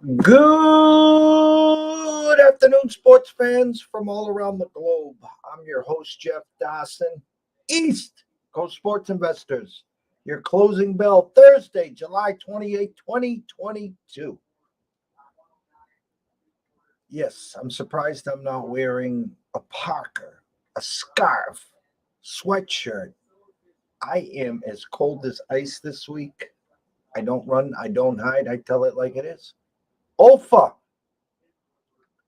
Good afternoon, sports fans from all around the globe. I'm your host, Jeff Dawson, East Coast Sports Investors. Your closing bell Thursday, July 28, 2022. Yes, I'm surprised I'm not wearing a parker, a scarf, sweatshirt. I am as cold as ice this week. I don't run, I don't hide, I tell it like it is. OFA.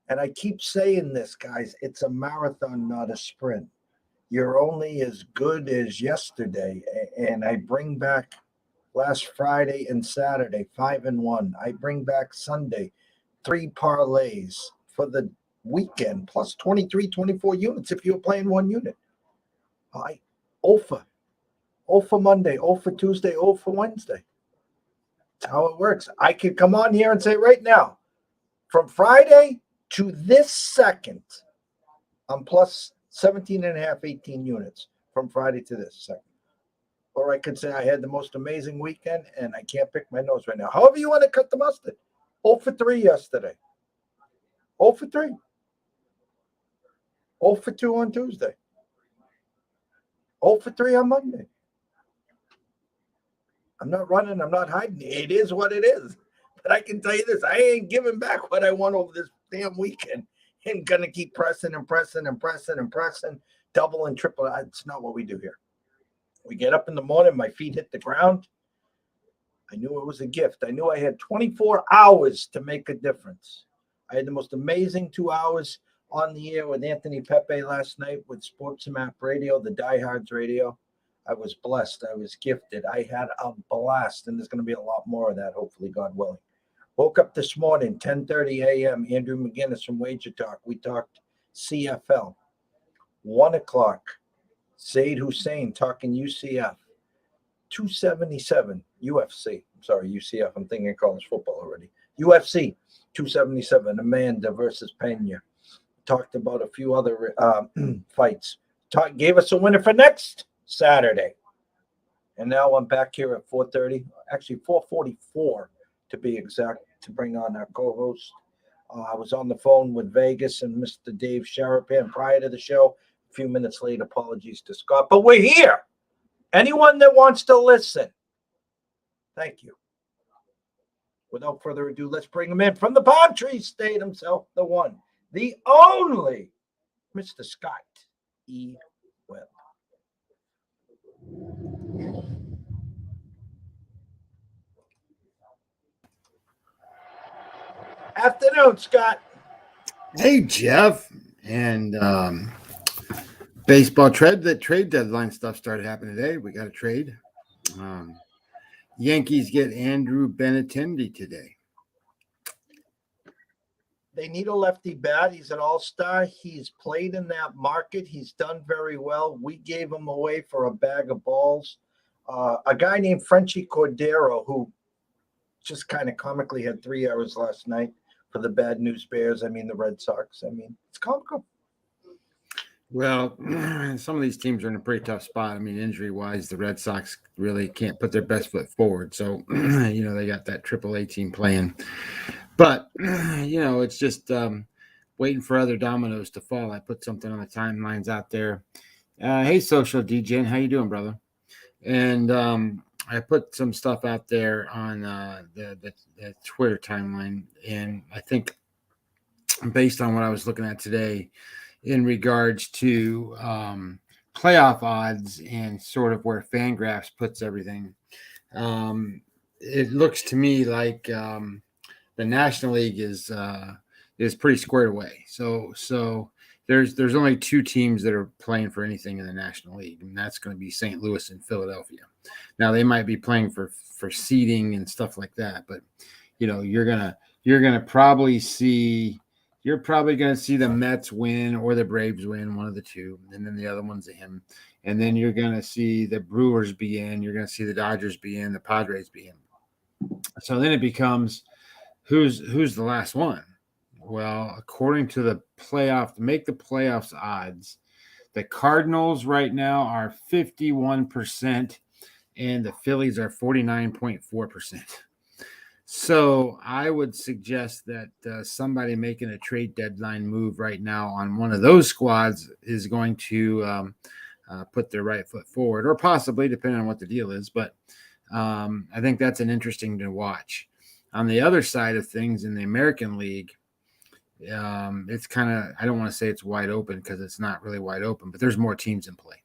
And I keep saying this, guys, it's a marathon, not a sprint. You're only as good as yesterday. And I bring back last Friday and Saturday, 5-1. I bring back Sunday, three parlays for the weekend, plus 23, 24 units if you're playing one unit. I OFA. OFA Monday, OFA Tuesday, OFA Wednesday. That's how it works. I could come on here and say right now, from Friday to this second, I'm plus 17 and a half, 18 units from Friday to this second. Or I could say I had the most amazing weekend and I can't pick my nose right now. However you want to cut the mustard. 0 for 3 yesterday. 0 for 3. 0 for 2 on Tuesday. 0 for 3 on Monday. I'm not running. I'm not hiding. It is what it is. But I can tell you this. I ain't giving back what I won over this damn weekend. And going to keep pressing and pressing and pressing and pressing, double and triple. That's not what we do here. We get up in the morning, my feet hit the ground. I knew it was a gift. I knew I had 24 hours to make a difference. I had the most amazing 2 hours on the air with Anthony Pepe last night with Sports Map Radio, the Diehards Radio. I was blessed. I was gifted. I had a blast, and there's going to be a lot more of that, hopefully, God willing. Woke up this morning, 10:30 a.m., Andrew McGinnis from Wager Talk. We talked CFL. 1 o'clock, Zaid Hussein talking UCF. 277 UFC. I'm sorry, UCF. I'm thinking college football already. UFC 277. Amanda versus Pena. Talked about a few other fights. Gave us a winner for next Saturday. And now I'm back here at 4:30, actually 4:44 to be exact, to bring on our co-host. I was on the phone with Vegas and Mr. Dave Sharapan prior to the show. A few minutes late, apologies to Scott, but we're here. Anyone that wants to listen, thank you. Without further ado, let's bring him in from the Palm Tree State himself, the one, the only, Mr. Scott E. Webb. Afternoon, Scott. Hey, Jeff. And baseball trade deadline stuff started happening today. We got a trade. Yankees get Andrew Benintendi today. They need a lefty bat. He's an all-star. He's played in that market. He's done very well. We gave him away for a bag of balls. A guy named Frenchie Cordero, who just kind of comically had 3 hours last night for the Bad News Bears. I mean, the Red Sox. I mean, it's comical. Well, some of these teams are in a pretty tough spot. I mean, injury-wise, the Red Sox really can't put their best foot forward. So, they got that AAA team playing. But, it's just waiting for other dominoes to fall. I put something on the timelines out there. Hey, Social DJ, how you doing, brother? And I put some stuff out there on the Twitter timeline. And I think based on what I was looking at today, in regards to playoff odds and sort of where Fangraphs puts everything, it looks to me like the National League is pretty squared away. So there's only two teams that are playing for anything in the National League, and that's going to be St. Louis and Philadelphia. Now they might be playing for seeding and stuff like that, but you're gonna probably see. You're probably going to see the Mets win or the Braves win, one of the two, and then the other one's him. And then you're going to see the Brewers be in. You're going to see the Dodgers be in, the Padres be in. So then it becomes who's the last one? Well, according to the make the playoffs odds, the Cardinals right now are 51%, and the Phillies are 49.4%. So I would suggest that somebody making a trade deadline move right now on one of those squads is going to put their right foot forward, or possibly, depending on what the deal is. But I think that's an interesting to watch. On the other side of things, in the American League, it's kind of, I don't want to say it's wide open because it's not really wide open, but there's more teams in play.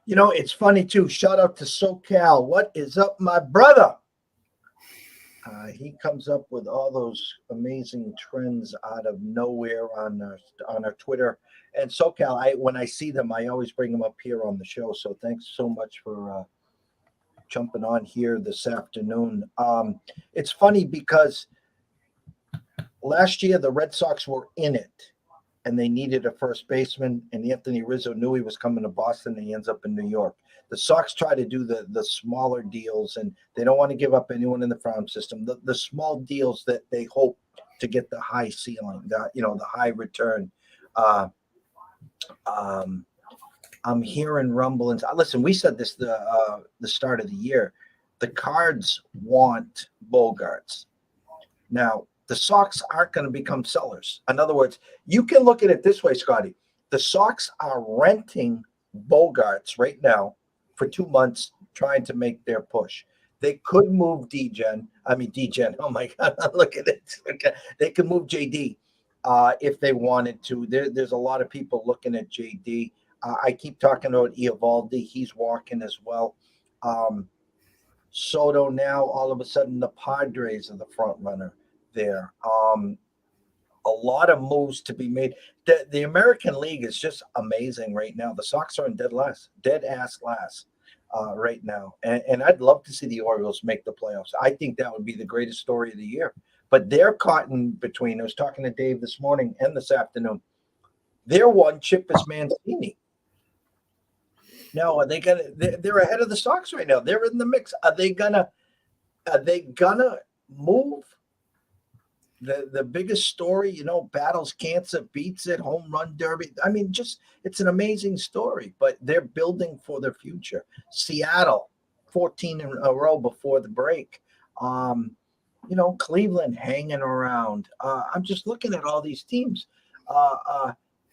You know, it's funny too. Shout out to SoCal. What is up, my brother? He comes up with all those amazing trends out of nowhere on our Twitter and SoCal. When I see them, I always bring them up here on the show. So thanks so much for jumping on here this afternoon. It's funny because last year the Red Sox were in it, and they needed a first baseman, and Anthony Rizzo knew he was coming to Boston, and he ends up in New York. The Sox try to do the smaller deals, and they don't want to give up anyone in the farm system. The small deals that they hope to get the high ceiling, the high return. I'm hearing rumblings. Listen, we said this the start of the year. The Cards want Bogarts. Now, the Sox aren't going to become sellers. In other words, you can look at it this way, Scotty. The Sox are renting Bogarts right now for 2 months, trying to make their push. They could move DGen. Oh my God, look at it. Okay. They could move JD if they wanted to. There's a lot of people looking at JD. I keep talking about Eovaldi. He's walking as well. Soto now, all of a sudden, the Padres are the front runner there. A lot of moves to be made. The American League is just amazing right now. The Sox are in dead ass last right now. And I'd love to see the Orioles make the playoffs. I think that would be the greatest story of the year. But they're caught in between. I was talking to Dave this morning and this afternoon. Their one chip is Mancini. Now, are they gonna? They're ahead of the Sox right now. They're in the mix. Are they gonna move? The biggest story, battles cancer, beats it, home run derby. I mean, it's an amazing story, but they're building for their future. Seattle, 14 in a row before the break. Cleveland hanging around. I'm just looking at all these teams.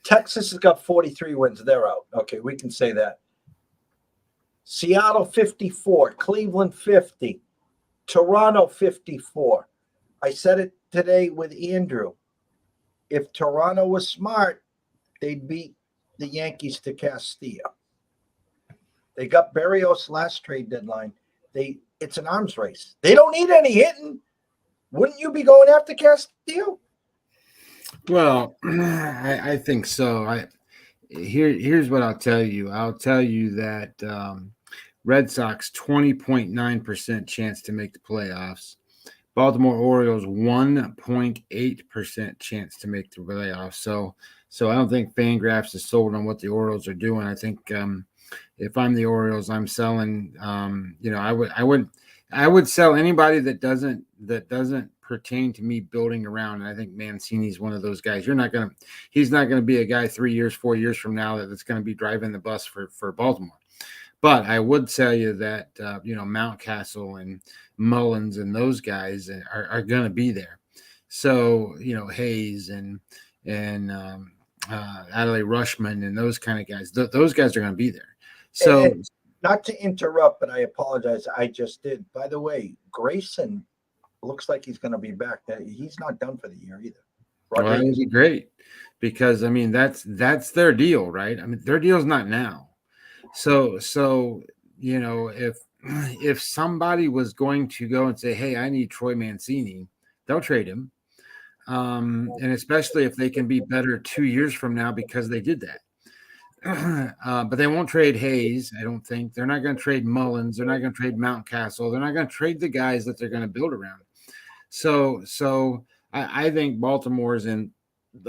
Texas has got 43 wins. They're out. Okay, we can say that. Seattle 54, Cleveland 50, Toronto 54. I said it today with Andrew. If Toronto was smart, they'd beat the Yankees to Castillo. They got Berrios last trade deadline. It's an arms race. They don't need any hitting. Wouldn't you be going after Castillo? Well, I think so. Here's what I'll tell you. I'll tell you that Red Sox 20.9% chance to make the playoffs. Baltimore Orioles 1.8% chance to make the playoffs. So I don't think Fangraphs is sold on what the Orioles are doing. I think if I'm the Orioles, I'm selling. I would sell anybody that doesn't pertain to me building around. And I think Mancini's one of those guys. He's not gonna be a guy 3 years, 4 years from now that's gonna be driving the bus for Baltimore. But I would tell you that Mountcastle and Mullins and those guys are going to be there. So Hayes and Adley Rushman and those kind of guys, those guys are going to be there. So and not to interrupt, but I apologize. I just did. By the way, Grayson looks like he's going to be back. He's not done for the year either. Well, that would be great because that's their deal, right? I mean, their deal's not now. So if somebody was going to go and say, hey, I need Troy Mancini, they'll trade him. And especially if they can be better 2 years from now because they did that. But they won't trade Hayes, I don't think. They're not going to trade Mullins. They're not going to trade Mountcastle. They're not going to trade the guys that they're going to build around. So I think Baltimore's in.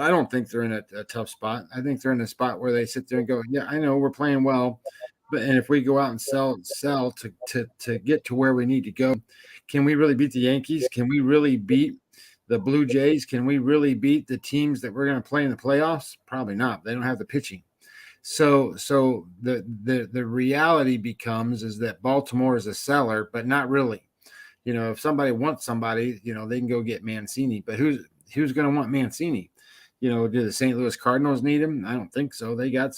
I don't think they're in a tough spot. I think they're in a spot where they sit there and go, yeah, I know we're playing well, and if we go out and sell to get to where we need to go, can we really beat the Yankees? Can we really beat the Blue Jays? Can we really beat the teams that we're going to play in the playoffs? Probably not. They don't have the pitching. So the reality becomes is that Baltimore is a seller, but not really. if somebody wants somebody, they can go get Mancini. But who's going to want Mancini? Do the St. Louis Cardinals need him? I don't think so. They got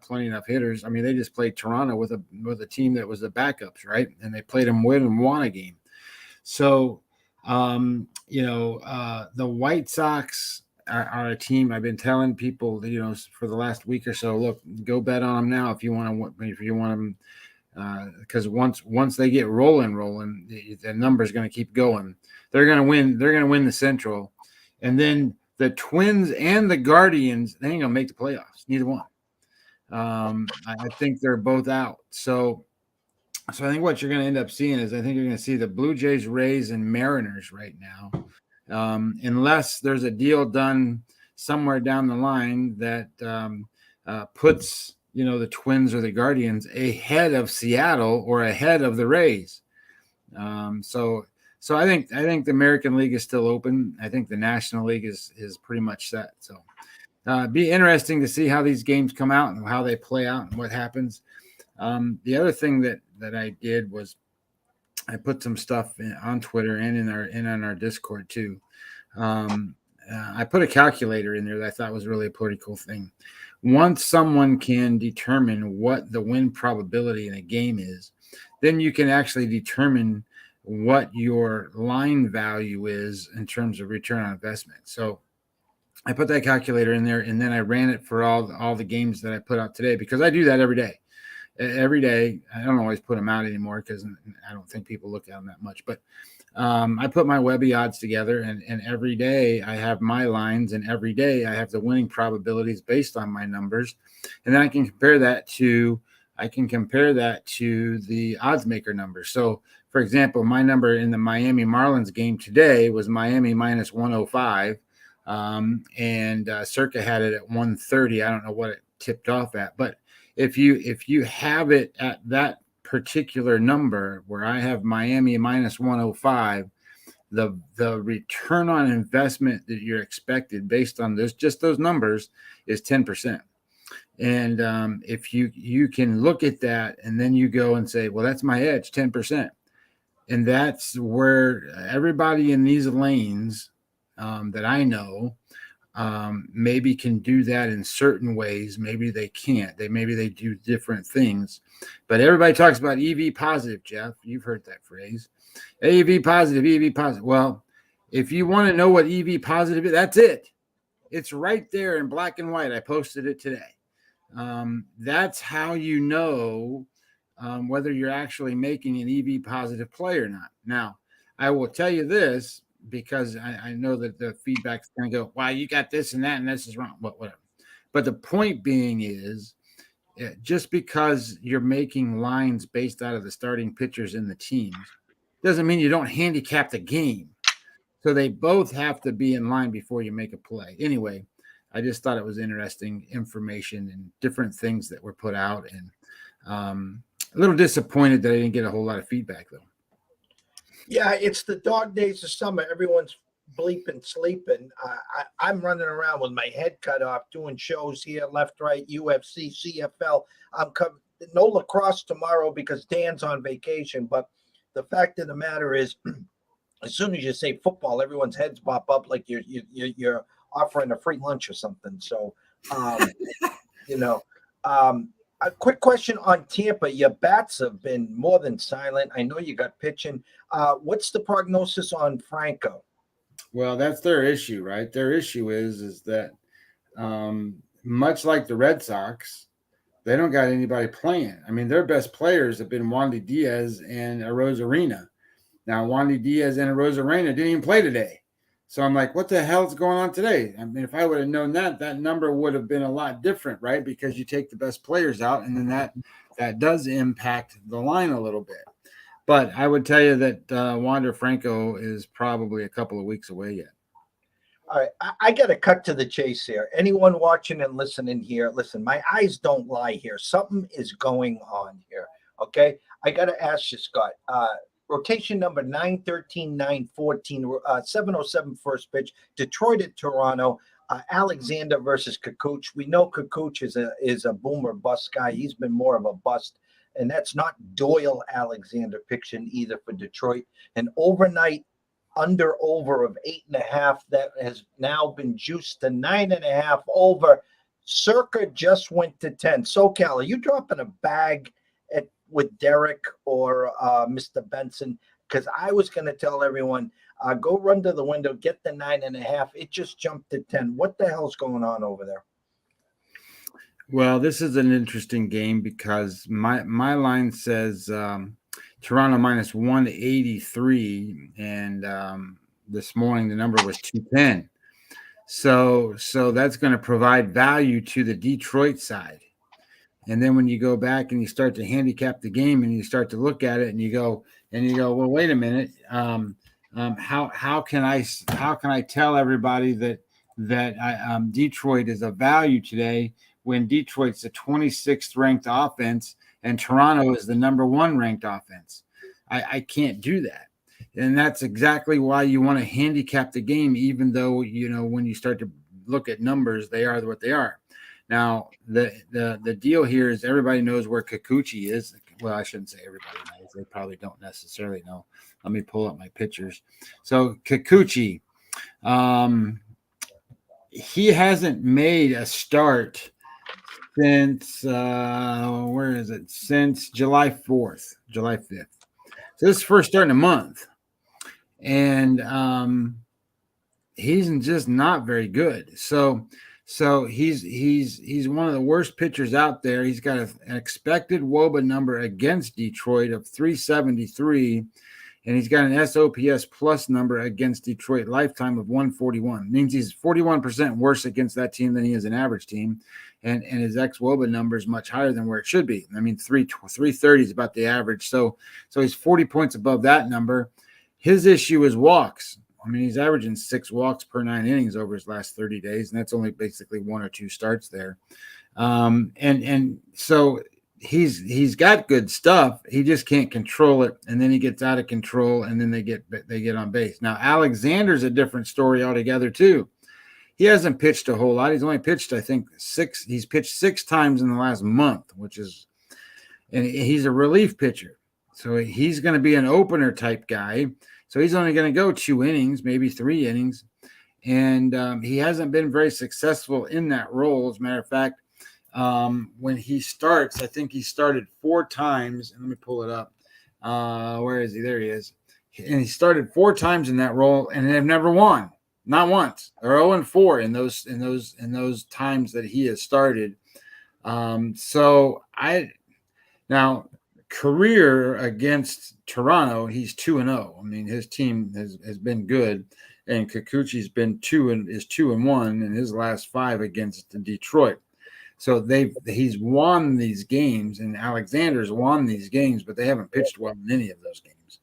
plenty enough hitters. I mean, they just played Toronto with a team that was the backups, right? And they played them win and won a game. So, the White Sox are a team I've been telling people, for the last week or so, look, go bet on them now if you want them, because once they get rolling, the number's going to keep going. They're going to win. They're going to win the Central, and then the Twins and the Guardians, they ain't going to make the playoffs. Neither one. I think they're both out. So I think what you're going to end up seeing is I think you're going to see the Blue Jays, Rays, and Mariners right now, unless there's a deal done somewhere down the line that puts the Twins or the Guardians ahead of Seattle or ahead of the Rays. So I think the American League is still open. I think the National League is pretty much set. So be interesting to see how these games come out and how they play out and what happens. The other thing that I did was I put some stuff on Twitter and on our Discord too. I put a calculator in there that I thought was really a pretty cool thing. Once someone can determine what the win probability in a game is, then you can actually determine what your line value is in terms of return on investment. So I put that calculator in there, and then I ran it for all the games that I put out today, because I do that every day. Every day, I don't always put them out anymore because I don't think people look at them that much. But I put my Webby odds together, and every day I have my lines, and every day I have the winning probabilities based on my numbers, and then I can compare that to the odds maker numbers. So, for example, my number in the Miami Marlins game today was Miami minus 105, and Circa had it at 130. I don't know what it tipped off at, but if you have it at that particular number where I have Miami minus 105, the return on investment that you're expected based on just those numbers is 10%. And if you can look at that and then you go and say, well, that's my edge, 10%. And that's where everybody in these lanes that I know maybe can do that in certain ways. Maybe they can't. Maybe they do different things. But everybody talks about EV positive, Jeff. You've heard that phrase. EV positive, EV positive. Well, if you want to know what EV positive is, that's it. It's right there in black and white. I posted it today. That's how you know whether you're actually making an EV positive play or not. Now, I will tell you this, because I know that the feedback's going to go, wow, you got this and that, and this is wrong, whatever. But the point being is, just because you're making lines based out of the starting pitchers in the teams doesn't mean you don't handicap the game. So they both have to be in line before you make a play. Anyway, I just thought it was interesting information and different things that were put out, and a little disappointed that I didn't get a whole lot of feedback, though. Yeah, it's the dog days of summer. Everyone's bleeping, sleeping. I'm running around with my head cut off, doing shows here, left, right, UFC, CFL. I'm coming. No lacrosse tomorrow because Dan's on vacation. But the fact of the matter is, as soon as you say football, everyone's heads pop up like you're offering a free lunch or something. So, a quick question on Tampa. Your bats have been more than silent. I know you got pitching. What's the prognosis on Franco? Well, that's their issue, right? Their issue is that much like the Red Sox, they don't got anybody playing. I mean, their best players have been Wandy Diaz and Arozarena. Now, Wandy Diaz and Arozarena didn't even play today. So I'm like, what the hell's going on today? I mean, if I would have known that number would have been a lot different, right? Because you take the best players out, and then that does impact the line a little bit. But I would tell you that Wander Franco is probably a couple of weeks away yet. All right, I got to cut to the chase here. Anyone watching and listening here, listen, my eyes don't lie here. Something is going on here, okay? I got to ask you, Scott. Rotation number 913, 914, 707 first pitch, Detroit at Toronto, Alexander versus Kukoc. We know Kukoc is a boomer bust guy. He's been more of a bust and that's not Doyle Alexander pitching either for Detroit. An overnight over of 8.5 that has now been juiced to 9.5 over. Circa just went to 10. SoCal, are you dropping a bag with Derek or Mr. Benson? Because I was going to tell everyone, go run to the window, get the 9.5. It just jumped to 10. What the hell's going on over there? Well, this is an interesting game because my line says Toronto minus 183, and this morning the number was 210. So that's going to provide value to the Detroit side. And then when you go back and you start to handicap the game and you start to look at it and you go, well, wait a minute. How can I tell everybody that Detroit is a value today when Detroit's the 26th ranked offense and Toronto is the number 1 ranked offense? I can't do that. And that's exactly why you want to handicap the game, even though, when you start to look at numbers, they are what they are. Now, the deal here is everybody knows where Kikuchi is. Well, I shouldn't say everybody knows. They probably don't necessarily know. Let me pull up my pictures. So Kikuchi, he hasn't made a start since since July 4th, July 5th. So this is first start in a month. And he's just not very good. So he's one of the worst pitchers out there. He's got an expected WOBA number against Detroit of 373, and he's got an SOPS plus number against Detroit lifetime of 141. It means he's 41% worse against that team than he is an average team, and his ex-WOBA number is much higher than where it should be. I mean, 330 is about the average. So he's 40 points above that number. His issue is walks. I mean, he's averaging 6 walks per 9 innings over his last 30 days, and that's only basically 1 or 2 starts there. And so he's got good stuff. He just can't control it, and then he gets out of control, and then they get on base. Now, Alexander's a different story altogether too. He hasn't pitched a whole lot. He's only pitched, I think, 6. He's pitched 6 times in the last month, and he's a relief pitcher. So he's going to be an opener type guy. So he's only going to go 2 innings, maybe 3 innings. And he hasn't been very successful in that role. As a matter of fact, when he starts, I think he started 4 times. And let me pull it up. Where is he? There he is. And he started 4 times in that role, and they've never won. Not once. They're 0-4 in those times that he has started. Now career against Toronto, he's 2-0. I mean, his team has been good, and Kikuchi's been 2-1 in his last 5 against Detroit. So he's won these games, and Alexander's won these games, but they haven't pitched well in any of those games.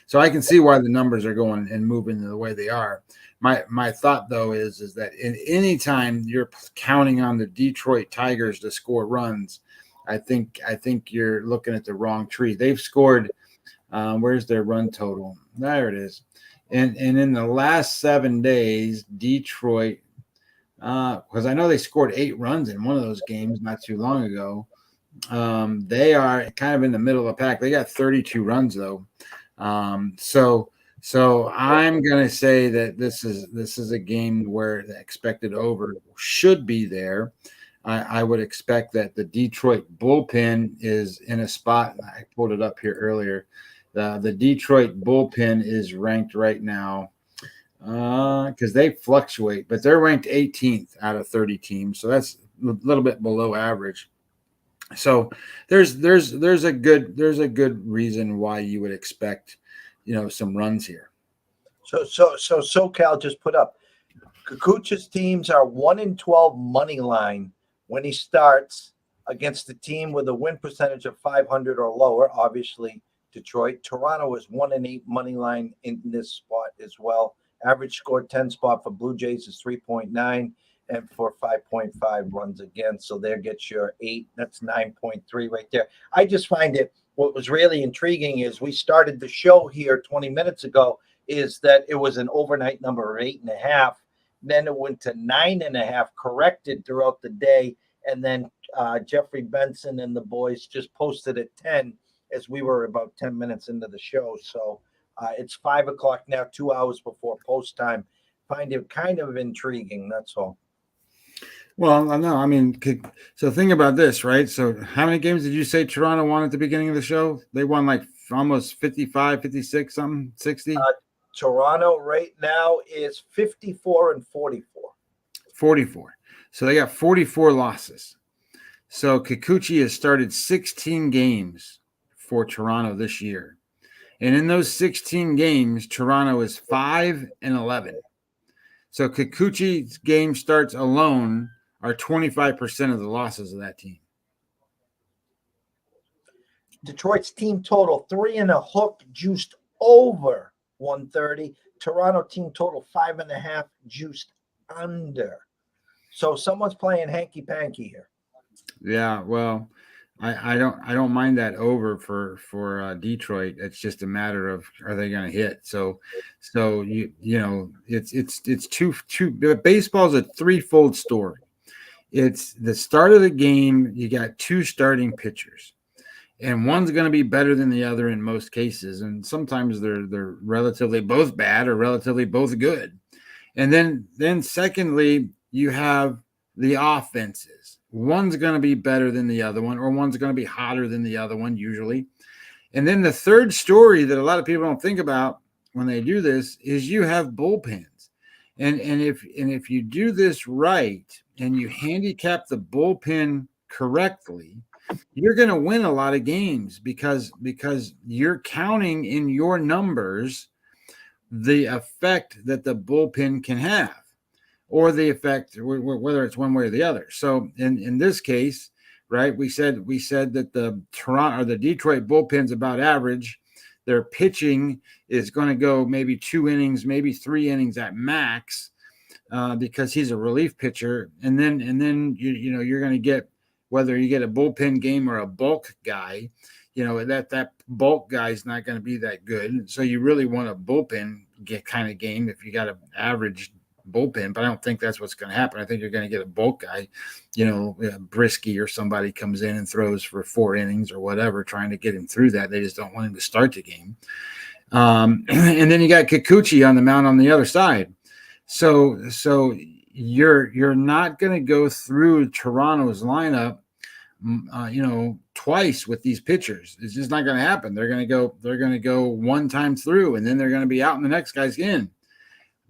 So I can see why the numbers are going and moving the way they are. My thought though is that in any time you're counting on the Detroit Tigers to score runs, I think you're looking at the wrong tree. They've scored. Where's their run total? There it is. And in the last 7 days, Detroit, because I know they scored 8 runs in one of those games not too long ago. They are kind of in the middle of the pack. They got 32 runs though. So I'm going to say that this is a game where the expected over should be there. I would expect that the Detroit bullpen is in a spot. I pulled it up here earlier. The Detroit bullpen is ranked right now because they fluctuate, but they're ranked 18th out of 30 teams. So that's a little bit below average. So there's a good reason why you would expect, some runs here. So SoCal just put up Kikuchi's teams are 1-12 money line when he starts against a team with a win percentage of 500 or lower. Obviously, Detroit. Toronto is 1-8 money line in this spot as well. Average score 10 spot for Blue Jays is 3.9 and for 5.5 runs against. So there gets your 8. That's 9.3 right there. I just find it. What was really intriguing is we started the show here 20 minutes ago is that it was an overnight number of 8.5. Then it went to 9.5, corrected throughout the day, And then Jeffrey Benson and the boys just posted at 10 as we were about 10 minutes into the show. So it's 5 o'clock now, 2 hours before post time. Find it kind of intriguing. That's all. Well, no, I mean, so think about this, right? So how many games did you say Toronto won at the beginning of the show? They won like almost 55, 56, something, 60? Toronto right now is 54 and 44. 44. So they got 44 losses. So Kikuchi has started 16 games for Toronto this year. And in those 16 games, Toronto is 5 and 11. So Kikuchi's game starts alone are 25% of the losses of that team. Detroit's team total 3 and a hook juiced over 130. Toronto team total 5.5 juiced under. So someone's playing hanky panky here. Yeah, well, I don't mind that over for Detroit. It's just a matter of are they going to hit. So you know it's two. Baseball's a threefold story. It's the start of the game. You got two starting pitchers, and one's going to be better than the other in most cases, and sometimes they're relatively both bad or relatively both good. And then secondly, you have the offenses. One's going to be better than the other one, or one's going to be hotter than the other one usually. And then the third story that a lot of people don't think about when they do this is you have bullpens. And if you do this right and you handicap the bullpen correctly, you're going to win a lot of games because you're counting in your numbers the effect that the bullpen can have, or the effect, whether it's one way or the other. So in this case, right, we said that the Toronto or the Detroit bullpen's about average. Their pitching is going to go maybe 2 innings, maybe 3 innings at max, because he's a relief pitcher. And then you're going to get, whether you get a bullpen game or a bulk guy, that bulk guy is not going to be that good. So you really want a bullpen kind of game if you got an average bullpen, but I don't think that's what's going to happen. I think you're going to get a bulk guy, Brisky or somebody comes in and throws for 4 innings or whatever, trying to get him through that. They just don't want him to start the game. And then you got Kikuchi on the mound on the other side. So you're not going to go through Toronto's lineup, twice with these pitchers. It's just not going to happen. They're going to go one time through, and then they're going to be out and the next guy's in.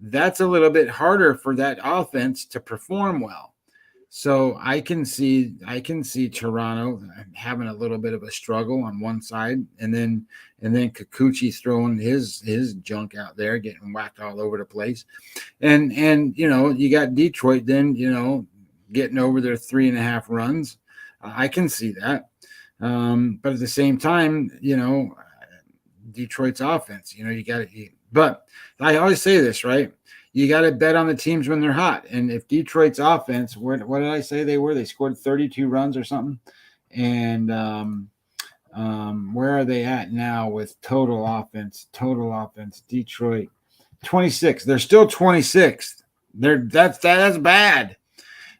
That's a little bit harder for that offense to perform well. So I can see Toronto having a little bit of a struggle on one side, and then Kikuchi throwing his junk out there, getting whacked all over the place. And you got Detroit then, getting over their 3.5 runs. I can see that. But at the same time, Detroit's offense, you got to. But I always say this, right? You got to bet on the teams when they're hot. And if Detroit's offense, what did I say they were? They scored 32 runs or something. And where are they at now with total offense? Detroit, 26. They're still 26th. That's bad.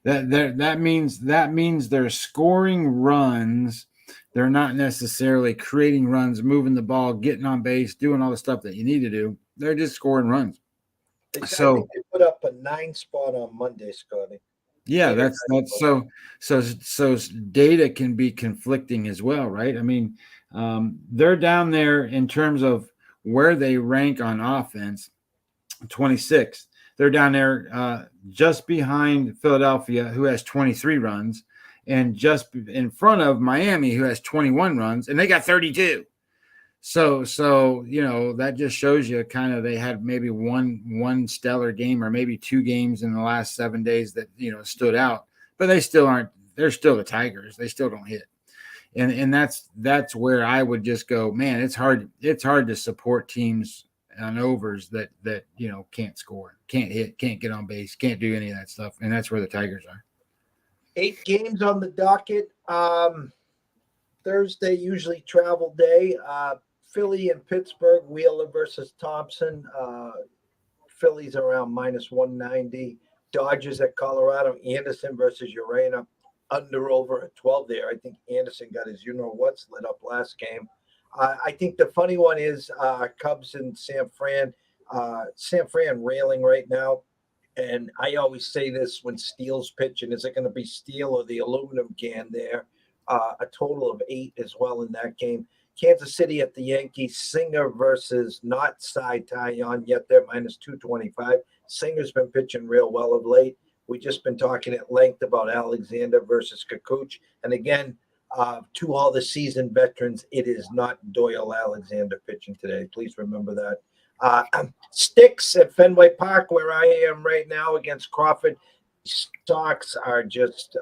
That means they're scoring runs. They're not necessarily creating runs, moving the ball, getting on base, doing all the stuff that you need to do. They're just scoring runs. So they put up a 9 spot on Monday, Scotty. Yeah, that's so data can be conflicting as well, right? I mean, they're down there in terms of where they rank on offense, 26th. They're down there just behind Philadelphia, who has 23 runs, and just in front of Miami, who has 21 runs, and they got 32. So that just shows you kind of they had maybe one stellar game or maybe 2 games in the last 7 days that stood out, but they still aren't. They're still the Tigers. They still don't hit, and that's where I would just go, man. It's hard to support teams on overs that can't score, can't hit, can't get on base, can't do any of that stuff, and that's where the Tigers are. 8 games on the docket. Thursday, usually travel day. Philly and Pittsburgh, Wheeler versus Thompson. Philly's around -190. Dodgers at Colorado, Anderson versus Urena. under over at 12 there. I think Anderson got his what's lit up last game. I think the funny one is Cubs and San Fran. San Fran railing right now. And I always say this when Steele's pitching, is it going to be Steele or the aluminum can there? A total of 8 as well in that game. Kansas City at the Yankees. Singer versus not Cy Tyon, yet they're minus 225. Singer's been pitching real well of late. We've just been talking at length about Alexander versus Kukoc. And again, to all the seasoned veterans, it is not Doyle Alexander pitching today. Please remember that. Sticks at Fenway Park, where I am right now against Crawford. Stocks are just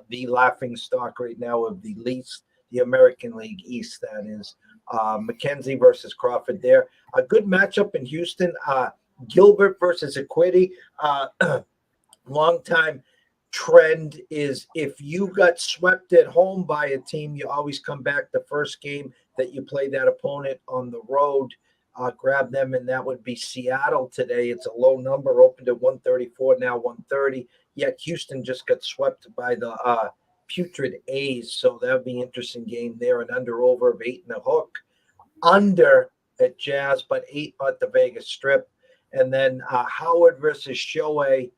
the laughing stock right now of the least, the American League East, that is. McKenzie versus Crawford there. A good matchup in Houston. Gilbert versus Equity. Long time trend is if you got swept at home by a team, you always come back the first game that you play that opponent on the road. Grab them, and that would be Seattle today. It's a low number, opened at 134, now 130. Yet Houston just got swept by the putrid A's, so that would be an interesting game there. An under over of 8.5. Under at Jazz, but 8 at the Vegas Strip. And then Howard versus Shohei.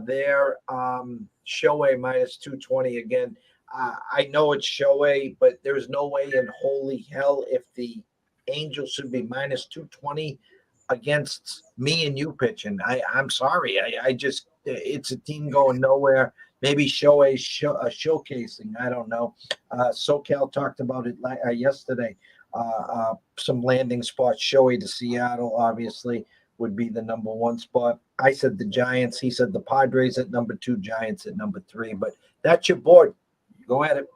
There, Shohei minus 220 again. I know it's Shohei, but there's no way in holy hell if the Angels should be minus 220 against me and you pitching. I'm sorry. I just, it's a team going nowhere. Maybe Shohei showcasing. I don't know. SoCal talked about it yesterday. Some landing spots. Shohei to Seattle, obviously, would be the number 1 spot. I said the Giants. He said the Padres at number 2, Giants at number 3. But that's your board. Go at it.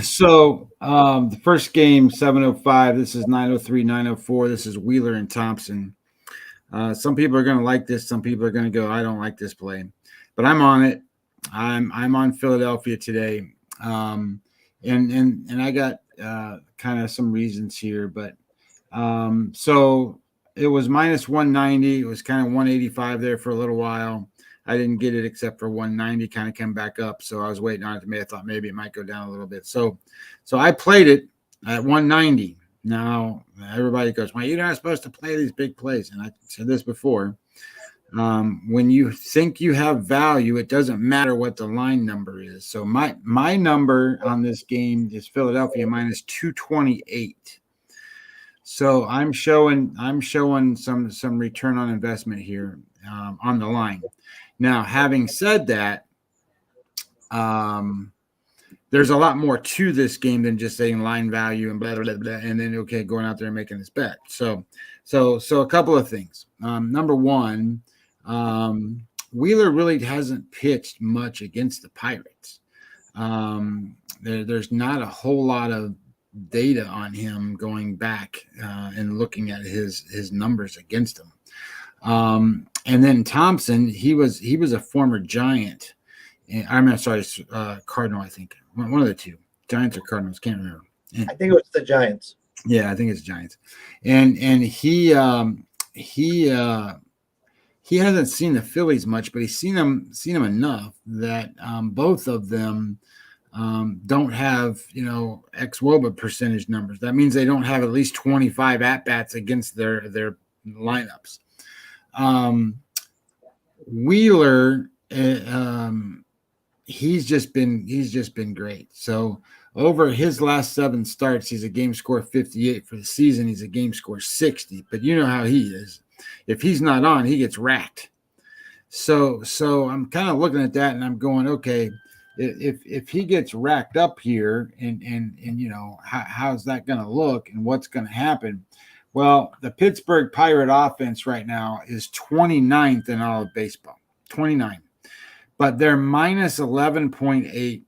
So the first game, 7:05. This is 9:03, 9:04. This is Wheeler and Thompson. Some people are going to like this. Some people are going to go, I don't like this play. But I'm on it. I'm on Philadelphia today. And I got kind of some reasons here. But so it was minus 190. It was kind of 185 there for a little while. I didn't get it except for 190, kind of come back up. So I was waiting on it to me. I thought maybe it might go down a little bit. So I played it at 190. Now everybody goes, well, you're not supposed to play these big plays. And I said this before. When you think you have value, it doesn't matter what the line number is. So my number on this game is Philadelphia minus 228. So I'm showing some return on investment here on the line. Now, having said that, there's a lot more to this game than just saying line value and blah, blah, blah, blah, and then, okay, going out there and making this bet. So a couple of things. Number one, Wheeler really hasn't pitched much against the Pirates. There's not a whole lot of data on him going back and looking at his numbers against him. And then Thompson, he was a former Giant. I'm sorry, Cardinal, I think. One of the two. Giants or Cardinals, can't remember. I think it was the Giants. Yeah, I think it's Giants. And he hasn't seen the Phillies much, but he's seen them enough that both of them don't have, ex-WOBA percentage numbers. That means they don't have at least 25 at-bats against their lineups. Wheeler, he's just been great. So over his last 7 starts, he's a game score 58. For the season, he's a game score 60. But you know how he is. If he's not on, he gets racked. So I'm kind of looking at that and I'm going, okay, if he gets racked up here and how's that going to look and what's going to happen? Well, the Pittsburgh Pirate offense right now is 29th in all of baseball, 29. But they're minus 11.8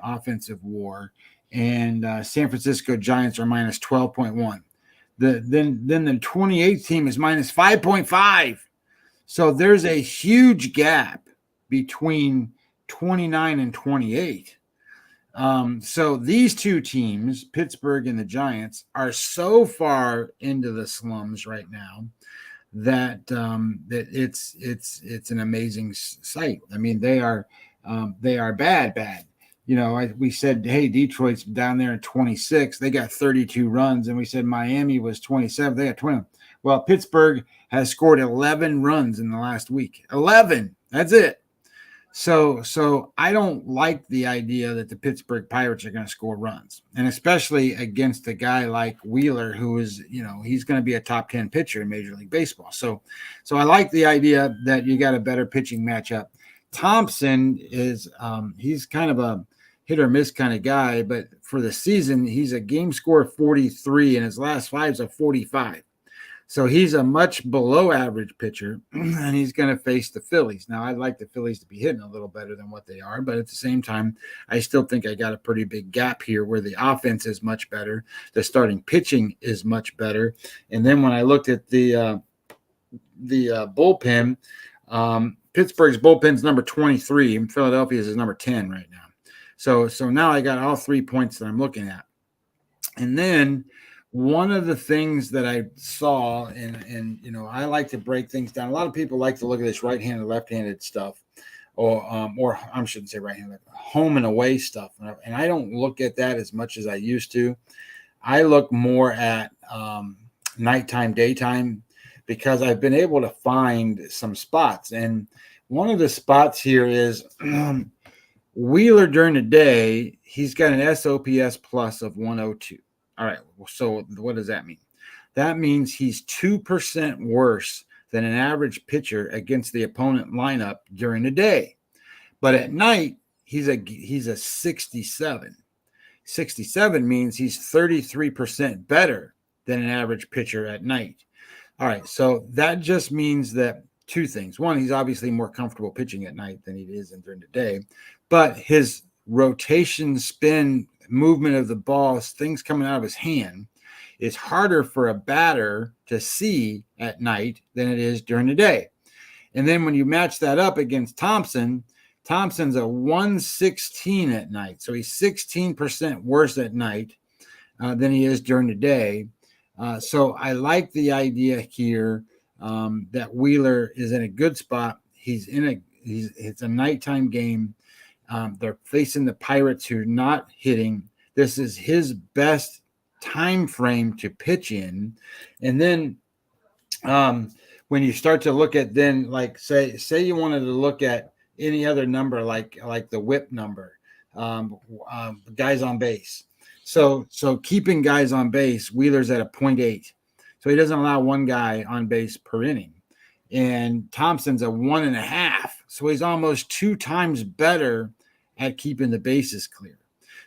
offensive WAR, and San Francisco Giants are minus 12.1. Then the 28th team is minus 5.5. So there's a huge gap between 29 and 28. So these two teams, Pittsburgh and the Giants, are so far into the slums right now that it's an amazing sight. I mean, they are They are bad. We said, hey, Detroit's down there at 26. They got 32 runs. And we said Miami was 27. They got 20. Well, Pittsburgh has scored 11 runs in the last week. 11. That's it. So I don't like the idea that the Pittsburgh Pirates are going to score runs, and especially against a guy like Wheeler, who is, he's going to be a top 10 pitcher in Major League Baseball. So I like the idea that you got a better pitching matchup. Thompson is he's kind of a hit or miss kind of guy, but for the season, he's a game score of 43, and his last 5 is a 45. So he's a much below average pitcher, and he's going to face the Phillies. Now, I'd like the Phillies to be hitting a little better than what they are, but at the same time, I still think I got a pretty big gap here where the offense is much better. The starting pitching is much better. And then when I looked at the bullpen, Pittsburgh's bullpen's number 23, and Philadelphia's is number 10 right now. So now I got all 3 points that I'm looking at. And then one of the things that I saw, and I like to break things down. A lot of people like to look at this right-handed, left-handed stuff, or I shouldn't say right-handed, home and away stuff. And I don't look at that as much as I used to. I look more at nighttime, daytime, because I've been able to find some spots. And one of the spots here is Wheeler during the day. He's got an SOPS plus of 102. All right, so what does that mean? That means he's 2% worse than an average pitcher against the opponent lineup during the day. But at night, he's a 67. 67 means he's 33% better than an average pitcher at night. All right, so that just means that 2 things. One, he's obviously more comfortable pitching at night than he is during the day, but his rotation, spin, movement of the ball, things coming out of his hand, is harder for a batter to see at night than it is during the day. And then when you match that up against Thompson's a 116 at night. So he's 16% worse at night than he is during the day. So I like the idea here that Wheeler is in a good spot. It's a nighttime game. They're facing the Pirates, who are not hitting. This is his best time frame to pitch in. And then when you start to look at, then like say you wanted to look at any other number, like the whip number, guys on base. So keeping guys on base, Wheeler's at a 0.8. So he doesn't allow one guy on base per inning. And Thompson's a 1.5. So he's almost 2 times better at keeping the bases clear.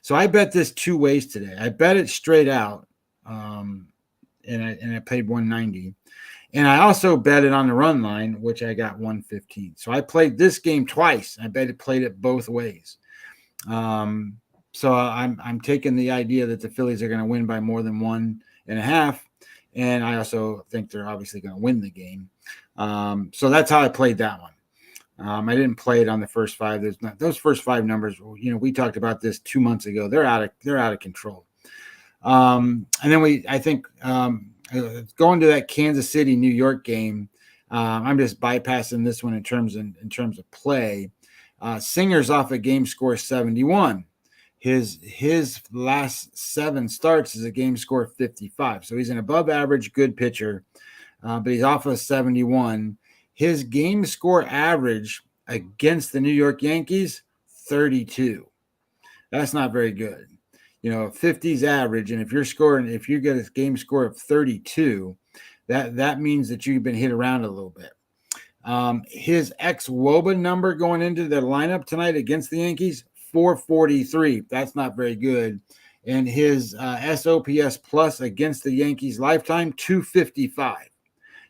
So I bet this 2 ways today. I bet it straight out, and I paid 190. And I also bet it on the run line, which I got 115. So I played this game twice. I bet it played it both ways. So I'm taking the idea that the Phillies are going to win by more than 1.5, and I also think they're obviously going to win the game. So that's how I played that one. I didn't play it on the first 5. Those first 5 numbers. We talked about this 2 months ago. They're out of control. And then I think going to that Kansas City, New York game. I'm just bypassing this one in terms of play. Singer's off a game score 71. His last 7 starts is a game score 55. So he's an above average good pitcher, but he's off of 71. His game score average against the New York Yankees, 32. That's not very good. 50's average, and if you get a game score of 32, that means that you've been hit around a little bit. His ex-WOBA number going into the lineup tonight against the Yankees, 443. That's not very good. And his SOPS plus against the Yankees lifetime, 255.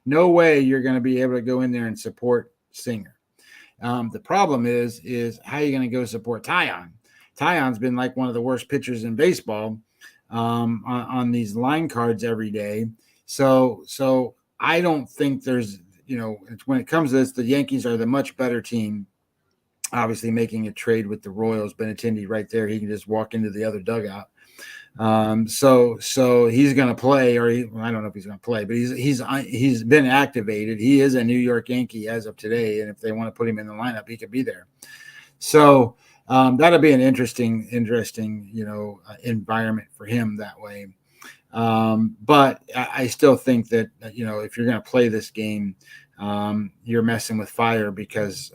No way you're going to be able to go in there and support Singer. The problem is how are you going to go support Taillon? Taillon's been like one of the worst pitchers in baseball on these line cards every day. So I don't think there's, when it comes to this, the Yankees are the much better team. Obviously making a trade with the Royals, Benintendi right there. He can just walk into the other dugout. So he's going to play, I don't know if he's going to play, but he's been activated. He is a New York Yankee as of today. And if they want to put him in the lineup, he could be there. So that'll be an interesting, environment for him that way. But I still think that, if you're going to play this game, you're messing with fire because,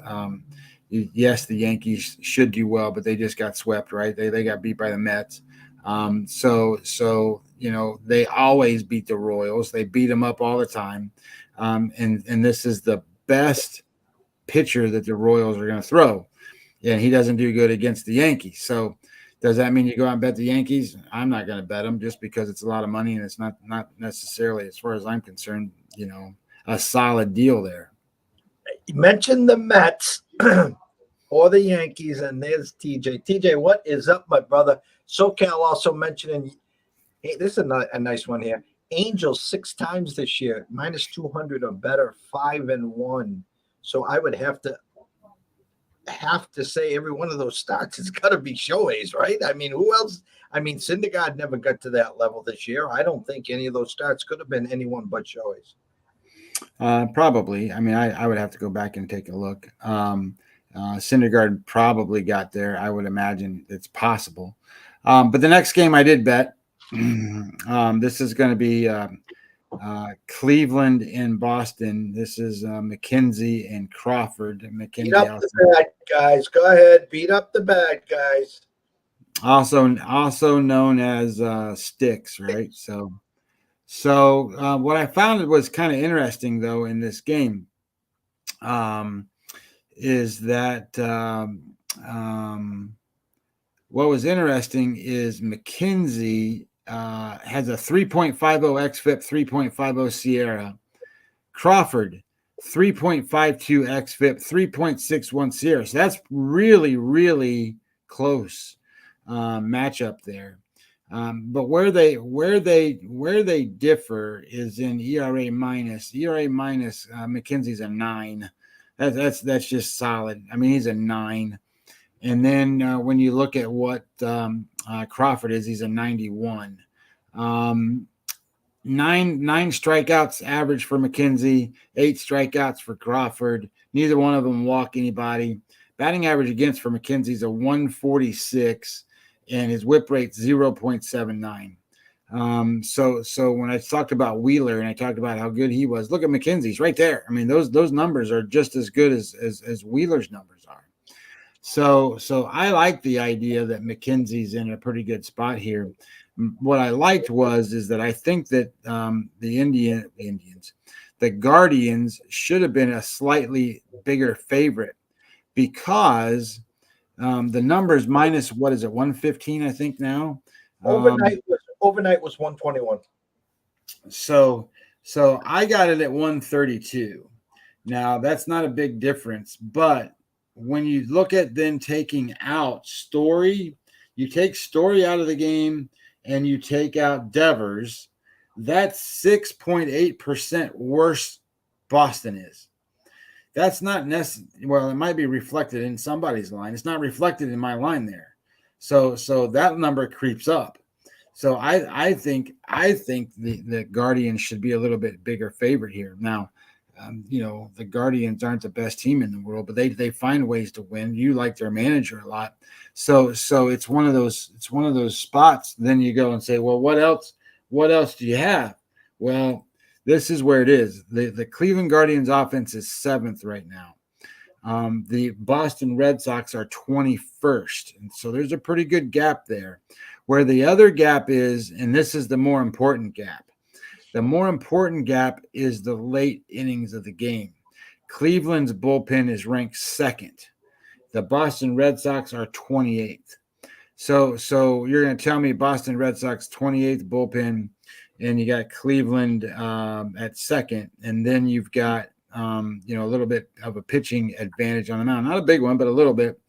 yes, the Yankees should do well, but they just got swept, right? They got beat by the Mets. So they always beat the Royals. They beat them up all the time. And this is the best pitcher that the Royals are going to throw. And he doesn't do good against the Yankees. So does that mean you go out and bet the Yankees? I'm not going to bet them just because it's a lot of money and it's not necessarily, as far as I'm concerned, a solid deal there. You mentioned the Mets or the Yankees, and there's TJ. TJ, what is up, my brother? SoCal also mentioning, hey, this is a nice one here. Angels 6 times this year, minus 200 or better, 5-1. So I would have to say every one of those starts has got to be Shohei's, right? I mean, who else? I mean, Syndergaard never got to that level this year. I don't think any of those starts could have been anyone but Shohei's. Probably. I mean, I would have to go back and take a look. Syndergaard probably got there. I would imagine it's possible. But the next game I did bet, this is going to be Cleveland and Boston. This is McKenzie and Crawford. McKenzie beat up the bad guys. Go ahead, beat up the bad guys. Also known as Sticks, right? So what I found was kind of interesting, though, in this game, is that what was interesting is McKenzie has a 3.50 xFIP, 3.50 Sierra. Crawford, 3.52 xFIP, 3.61 Sierra. So that's really, really close matchup there. But where they differ is in ERA minus. ERA minus, McKenzie's a 9. That's just solid. I mean, he's a 9. And then when you look at what Crawford is, he's a 91. 9 strikeouts average for McKenzie, 8 strikeouts for Crawford. Neither one of them walk anybody. Batting average against for McKenzie is a 146, and his whip rate's 0.79. So when I talked about Wheeler and I talked about how good he was, look at McKenzie's right there. I mean, those numbers are just as good as Wheeler's numbers are. So I like the idea that McKenzie's in a pretty good spot here. What I liked is that I think that the Guardians should have been a slightly bigger favorite because the numbers minus, what is it, 115, I think now? Overnight was 121. So I got it at 132. Now, that's not a big difference, but when you look at then taking out Story, you take Story out of the game and you take out Devers, that's 6.8% worse Boston is. That's not necessary. Well, it might be reflected in somebody's line. It's not reflected in my line there. So that number creeps up. So I think the Guardians should be a little bit bigger favorite here. Now, the Guardians aren't the best team in the world, but they find ways to win. You like their manager a lot. So it's one of those spots. Then you go and say, well, what else do you have? Well, this is where it is. The Cleveland Guardians offense is 7th right now. The Boston Red Sox are 21st. And so there's a pretty good gap there. Where the other gap is, and this is the more important gap. The more important gap is the late innings of the game. Cleveland's bullpen is ranked 2nd. The Boston Red Sox are 28th. So you're going to tell me Boston Red Sox 28th bullpen, and you got Cleveland at 2nd, and then you've got a little bit of a pitching advantage on the mound. Not a big one, but a little bit.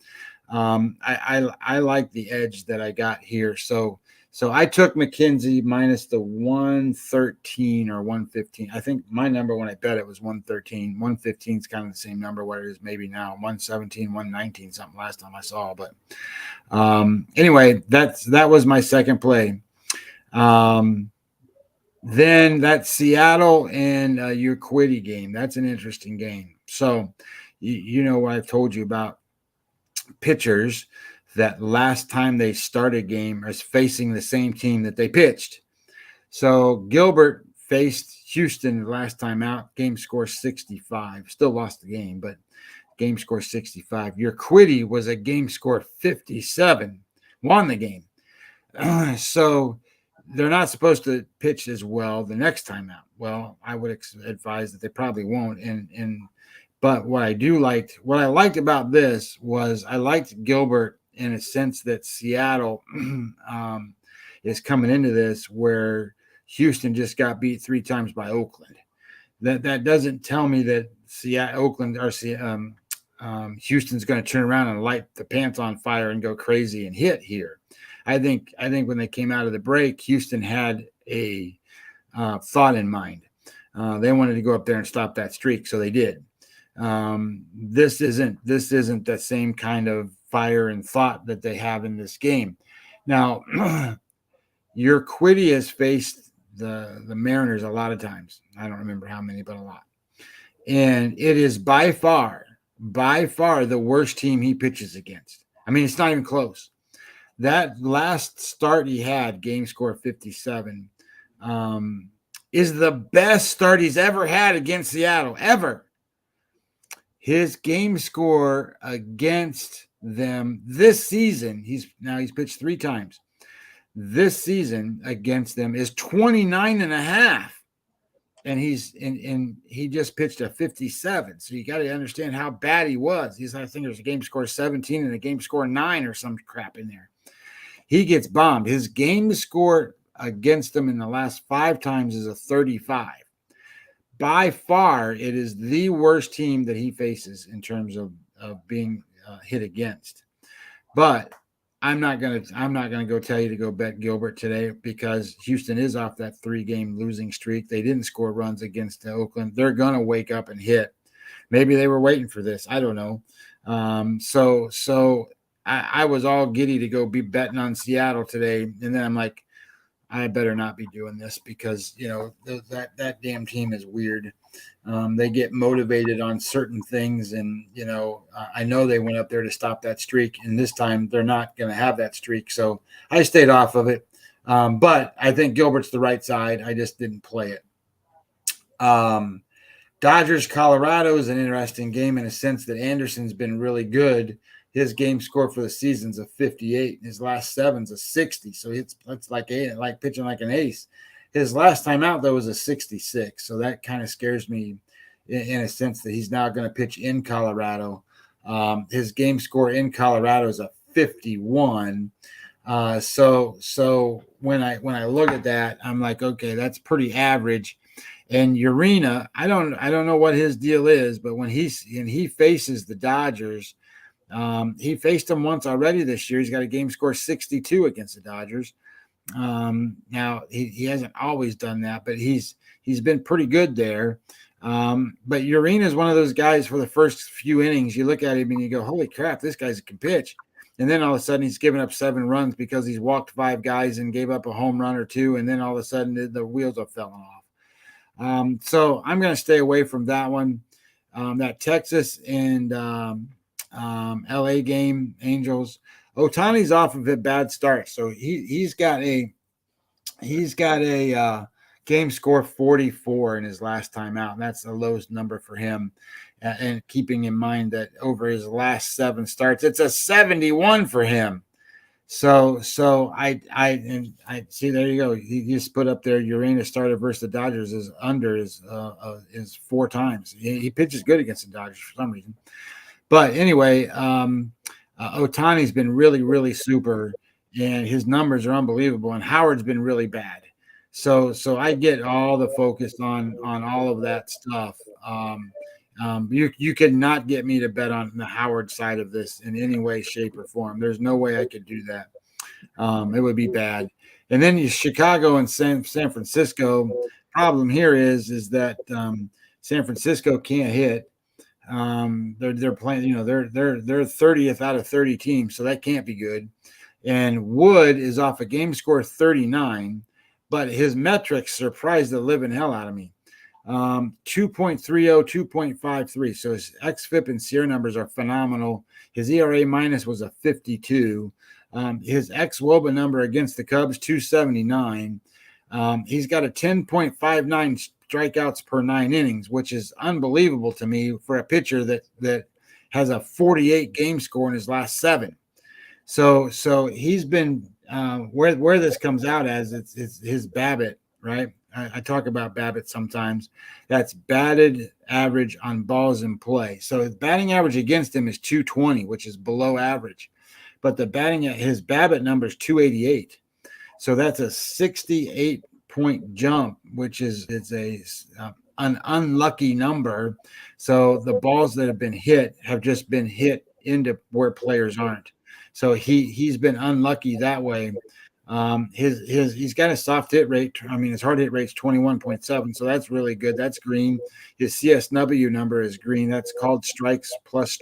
I like the edge that I got here. So I took McKenzie minus the 113 or 115. I think my number when I bet it was 113. 115 is kind of the same number what it is maybe now. 117, 119, something last time I saw. But anyway, that was my second play. Then that Seattle and Urquidy game. That's an interesting game. So you know what I've told you about pitchers that last time they start a game is facing the same team that they pitched. So Gilbert faced Houston the last time out, game score 65, still lost the game, but game score 65. Urquidy was a game score 57, won the game. So they're not supposed to pitch as well the next time out. Well, I would advise that they probably won't. But what I liked about this was I liked Gilbert in a sense that Seattle is coming into this where Houston just got beat 3 times by Oakland. That doesn't tell me that Oakland or Houston's going to turn around and light the pants on fire and go crazy and hit here. I think when they came out of the break, Houston had a thought in mind. They wanted to go up there and stop that streak, so they did. This isn't the same kind of fire and thought that they have in this game. Now, Urquidy has faced the Mariners a lot of times. I don't remember how many, but a lot. And it is by far the worst team he pitches against. I mean, it's not even close. That last start he had, game score 57, is the best start he's ever had against Seattle, ever. His game score against them this season, he's pitched 3 times. This season against them is 29.5. And he just pitched a 57. So you got to understand how bad he was. I think there's a game score 17 and a game score 9 or some crap in there. He gets bombed. His game score against them in the last 5 times is a 35. By far, it is the worst team that he faces in terms of being hit against. But I'm not gonna go tell you to go bet Gilbert today because Houston is off that 3-game losing streak. They didn't score runs against Oakland. They're gonna wake up and hit. Maybe they were waiting for this. I don't know. So I was all giddy to go be betting on Seattle today, and then I'm like, I better not be doing this because that damn team is weird. They get motivated on certain things, and I know they went up there to stop that streak, and this time they're not going to have that streak. So I stayed off of it. But I think Gilbert's the right side. I just didn't play it. Dodgers Colorado is an interesting game in a sense that Anderson's been really good. His game score for the season's a 58. His last 7's a 60. So it's like pitching like an ace. His last time out, though, was a 66. So that kind of scares me in a sense that he's now going to pitch in Colorado. His game score in Colorado is a 51. So when I look at that, I'm like, okay, that's pretty average. And Urena, I don't know what his deal is, but when he faces the Dodgers, he faced them once already this year. He's got a game score 62 against the Dodgers. Now he hasn't always done that, but he's been pretty good there. But Urena is one of those guys for the first few innings, you look at him and you go, holy crap, this guy can pitch. And then all of a sudden he's given up 7 runs because he's walked 5 guys and gave up a home run or 2. And then all of a sudden the wheels are falling off. So I'm going to stay away from that one. That Texas and LA game, Angels. Ohtani's off of a bad start, so he's got a game score 44 in his last time out, and that's the lowest number for him. And keeping in mind that over his last 7 starts, it's a 71 for him. So I see, there you go. He just put up there Urena started versus the Dodgers is under is 4 times. He pitches good against the Dodgers for some reason. But anyway, Ohtani's been really, really super, and his numbers are unbelievable. And Howard's been really bad. So I get all the focus on all of that stuff. You could not get me to bet on the Howard side of this in any way, shape, or form. There's no way I could do that. It would be bad. And then Chicago and San Francisco. Problem here is that San Francisco can't hit. They're playing, they're 30th out of 30 teams, so that can't be good. And Wood is off a game score 39, but his metrics surprised the living hell out of me. 2.30, 2.53. So his xFIP and SEER numbers are phenomenal. His ERA minus was a 52. His xWOBA number against the Cubs, 279. He's got a 10.59 strikeouts per 9 innings, which is unbelievable to me for a pitcher that has a 48 game score in his last 7. So he's been where this comes out as it's his BABIP, right? I talk about BABIP sometimes. That's batted average on balls in play. So his batting average against him is 220, which is below average. But his BABIP number is 288. So that's a 68-point jump, which is an unlucky number. So the balls that have been hit have just been hit into where players aren't. So he's been unlucky that way. He's got a soft hit rate. I mean, his hard hit rate's 21.7, so that's really good. That's green. His CSW number is green. That's called strikes plus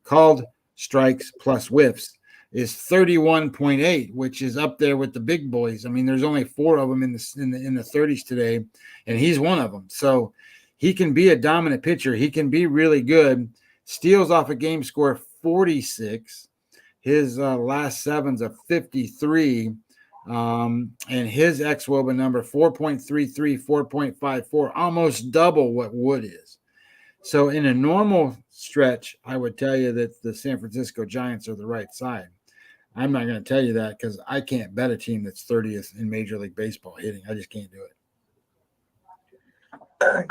called strikes plus whiffs is 31.8, which is up there with the big boys. I mean, there's only 4 of them in the 30s today, and he's one of them. So he can be a dominant pitcher. He can be really good. Steals off a game score 46. His last 7's a 53. And his xWOBA number 4.33, 4.54, almost double what Wood is. So in a normal stretch, I would tell you that the San Francisco Giants are the right side. I'm not going to tell you that because I can't bet a team that's 30th in Major League Baseball hitting. I just can't do it.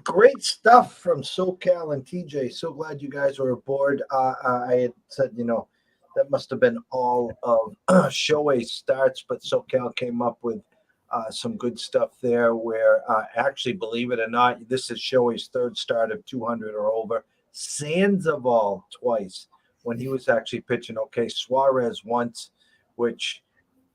Great stuff from SoCal and TJ. So glad you guys were aboard. I had said, that must have been all of Shohei's starts, but SoCal came up with some good stuff there where actually, believe it or not, this is Shohei's 3rd start of 200 or over. Sandoval twice when he was actually pitching okay. Suarez once, which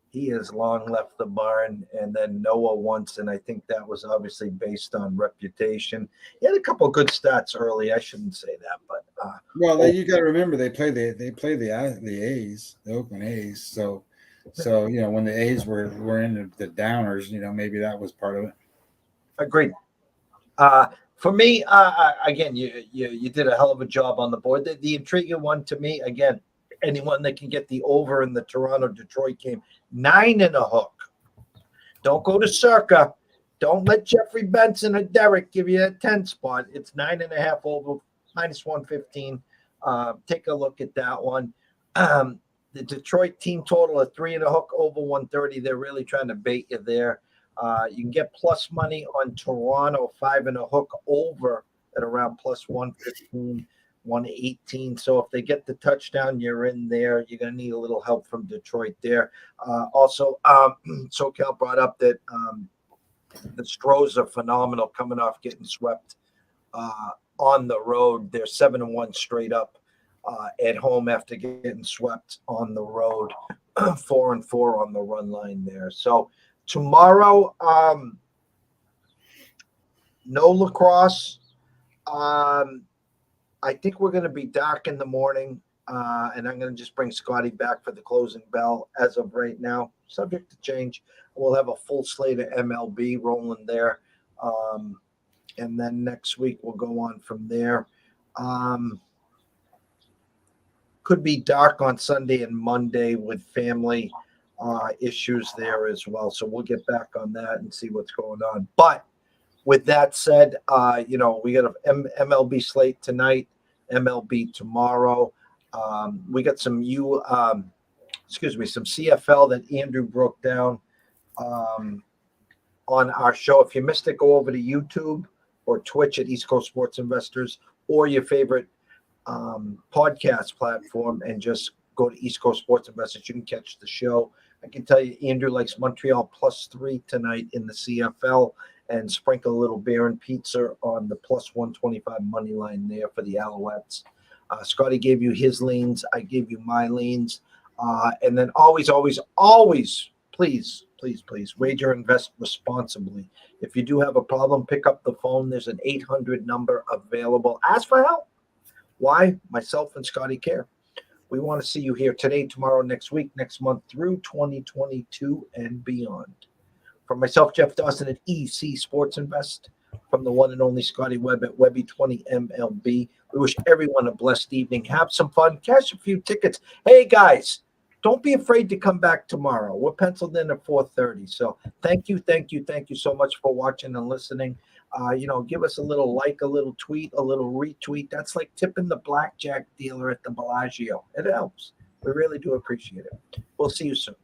he has long left the barn, and then Noah once, and I think that was obviously based on reputation. He had a couple of good stats early. I shouldn't say that, but you got to remember they play the A's, the Oakland A's. So when the A's were in the downers, maybe that was part of it. Agreed. For me, again, you did a hell of a job on the board. The intriguing one to me, again, anyone that can get the over in the Toronto-Detroit game, 9 and a hook. Don't go to Circa. Don't let Jeffrey Benson or Derek give you a 10 spot. It's 9.5 over, minus 115. Take a look at that one. The Detroit team total of 3 and a hook over 130. They're really trying to bait you there. You can get plus money on Toronto, 5 and a hook over at around plus 115, 118. So if they get the touchdown, you're in there. You're going to need a little help from Detroit there. Also, SoCal brought up that the Stros are phenomenal coming off getting swept on the road. They're 7-1 straight up at home after getting swept on the road, 4-4 on the run line there. So tomorrow, no lacrosse. I think we're going to be dark in the morning, and I'm going to just bring Scotty back for the closing bell as of right now, subject to change. We'll have a full slate of MLB rolling there, and then next week we'll go on from there. Could be dark on Sunday and Monday with family issues there as well, so we'll get back on that and see what's going on. But with that said, we got an MLB slate tonight, MLB tomorrow. We got some CFL that Andrew broke down on our show. If you missed it, go over to YouTube or Twitch at East Coast Sports Investors or your favorite podcast platform and just go to East Coast Sports Investors. You can catch the show. I can tell you, Andrew likes Montreal +3 tonight in the CFL and sprinkle a little beer and pizza on the +125 money line there for the Alouettes. Scotty gave you his leans. I gave you my leans. And then always, please wager and invest responsibly. If you do have a problem, pick up the phone. There's an 800 number available. Ask for help. Why? Myself and Scotty care. We want to see you here today, tomorrow, next week, next month, through 2022 and beyond. For myself, Jeff Dawson at EC Sports Invest, from the one and only Scotty Webb at Webby20MLB. We wish everyone a blessed evening. Have some fun. Cash a few tickets. Hey, guys, don't be afraid to come back tomorrow. We're penciled in at 4:30. So thank you so much for watching and listening. Give us a little like, a little tweet, a little retweet. That's like tipping the blackjack dealer at the Bellagio. It helps. We really do appreciate it. We'll see you soon.